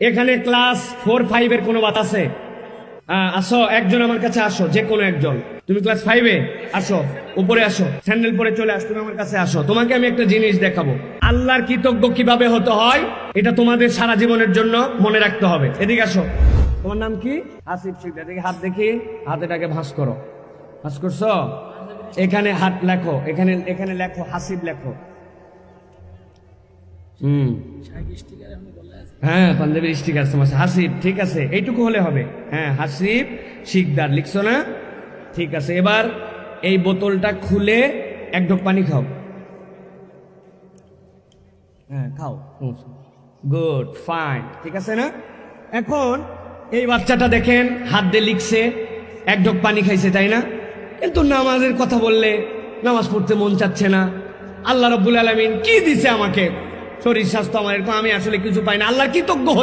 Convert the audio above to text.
এখানে ক্লাস 4-5 কোনো বাত আছে? আসো, একজন আমার কাছে আসো, যে কোনো একজন। তুমি ক্লাস 5-এ আসো, উপরে আসো, স্যান্ডেল পরে চলে আসো, তুমি আমার কাছে আসো। তোমাকে আমি একটা জিনিস দেখাবো, আল্লাহর কৃতজ্ঞ কিভাবে হতে হয়, এটা তোমাদের সারা জীবনের জন্য মনে রাখতে হবে। এদিকে আসো। তোমার নাম কি? আসিফ শিকদার। এদিকে হাত দেখি, হাতেটাকে ভাঁজ করো। ভাঁজ করছো? এখানে হাত লেখো, এখানে এখানে লেখো, হাসিব লেখো। হ্যাঁ, পাঞ্জাবির স্টিকার তোমার হাসিব, ঠিক আছে, এইটুকু হলে হবে। হ্যাঁ, হাসিব শিকদার লিখছো না? ঠিক আছে, এবার এই বোতলটা খুলে এক ঢোক পানি খাও। হ্যাঁ, খাও। গুড, ফাইন, ঠিক আছে না? এখন এই বাচ্চাটা দেখেন, হাত দিয়ে লিখছে, এক ঢোক পানি খাইছে, তাই না? কিন্তু নামাজের কথা বললে নামাজ পড়তে মন চাচ্ছে না। আল্লাহ রাব্বুল আলামিন কি দিছে আমাকে? শরীর স্বাস্থ্য আমার এরকম, আমি আসলে কিছু পাই না, আল্লাহর কৃতজ্ঞ হচ্ছে।